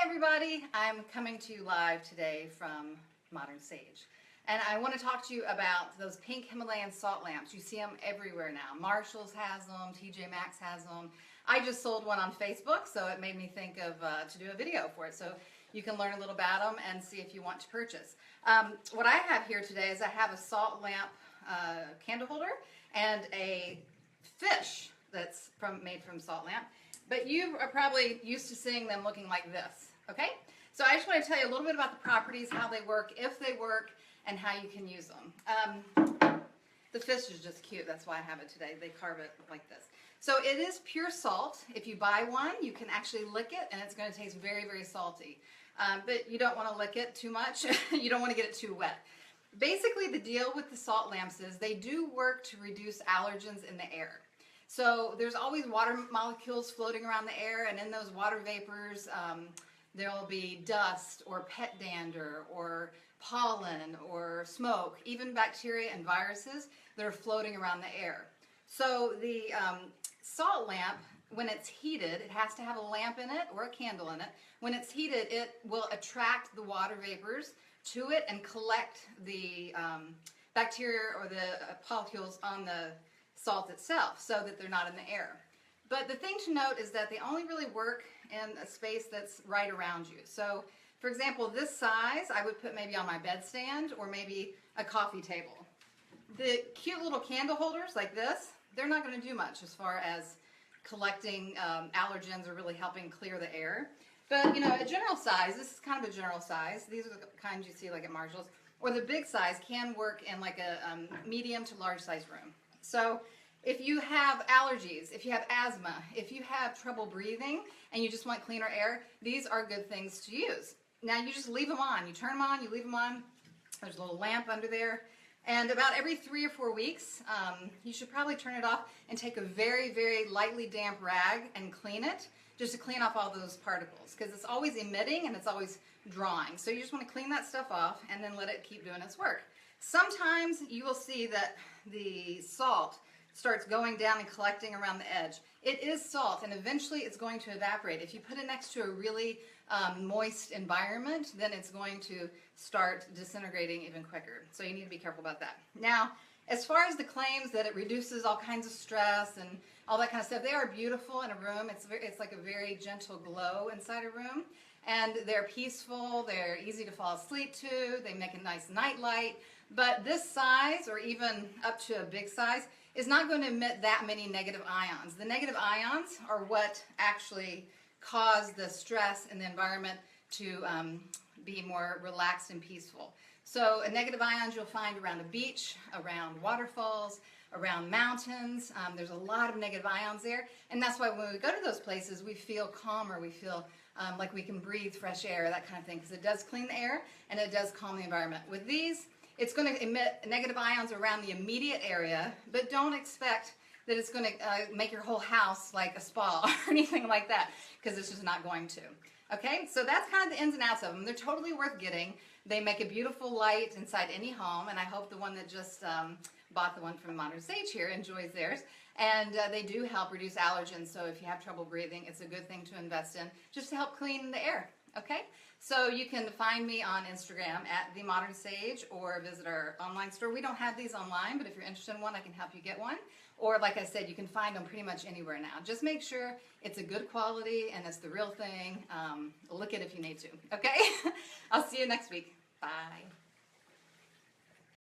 everybody, I'm coming to you live today from Modern Sage. And I want to talk to you about those pink Himalayan salt lamps. You see them everywhere now. Marshall's has them, TJ Maxx has them. I just sold one on Facebook, so it made me think of to do a video for it. So you can learn a little about them and see if you want to purchase. What I have here today is I have a salt lamp candle holder and a fish that's made from salt lamp. But you are probably used to seeing them looking like this, okay? So I just want to tell you a little bit about the properties, how they work, if they work, and how you can use them. The fish is just cute. That's why I have it today. They carve it like this. So it is pure salt. If you buy one, you can actually lick it, and it's going to taste very, very salty. But you don't want to lick it too much. You don't want to get it too wet. Basically, the deal with the salt lamps is they do work to reduce allergens in the air. So there's always water molecules floating around the air, and in those water vapors, there will be dust or pet dander or pollen or smoke, even bacteria and viruses that are floating around the air. So the salt lamp, when it's heated, it has to have a lamp in it or a candle in it. When it's heated, it will attract the water vapors to it and collect the bacteria or the molecules on the salt itself so that they're not in the air. But the thing to note is that they only really work in a space that's right around you. So for example, this size I would put maybe on my bedstand or maybe a coffee table. The cute little candle holders like this, they're not going to do much as far as collecting allergens or really helping clear the air. But you know, a general size, this is kind of a general size. These are the kinds you see like at Marshall's. Or the big size can work in like a medium to large size room. So if you have allergies, if you have asthma, if you have trouble breathing and you just want cleaner air, these are good things to use. Now you just leave them on. You turn them on, you leave them on. There's a little lamp under there. And about every 3 or 4 weeks, you should probably turn it off and take a very, very lightly damp rag and clean it, just to clean off all those particles, because it's always emitting and it's always drawing. So you just want to clean that stuff off and then let it keep doing its work. Sometimes you will see that the salt starts going down and collecting around the edge. It is salt, and eventually it's going to evaporate. If you put it next to a really moist environment, then it's going to start disintegrating even quicker. So you need to be careful about that. Now, as far as the claims that it reduces all kinds of stress and all that kind of stuff, they are beautiful in a room. It's like a very gentle glow inside a room. And they're peaceful, they're easy to fall asleep to, they make a nice night light. But this size, or even up to a big size, is not going to emit that many negative ions. The negative ions are what actually cause the stress in the environment to be more relaxed and peaceful. So negative ions you'll find around a beach, around waterfalls, around mountains. There's a lot of negative ions there, and that's why when we go to those places we feel calmer, we feel like we can breathe fresh air, that kind of thing, because it does clean the air and it does calm the environment. With these, it's going to emit negative ions around the immediate area, but don't expect that it's going to make your whole house like a spa or anything like that, because it's just not going to. Okay, so that's kind of the ins and outs of them. They're totally worth getting. They make a beautiful light inside any home, and I hope the one that just bought the one from Modern Sage here enjoys theirs. And they do help reduce allergens, so if you have trouble breathing, it's a good thing to invest in just to help clean the air. Okay, so you can find me on Instagram at The Modern Sage or visit our online store. We don't have these online, but if you're interested in one, I can help you get one. Or like I said, you can find them pretty much anywhere now. Just make sure it's a good quality and it's the real thing. Look at it if you need to. Okay, I'll see you next week. Bye.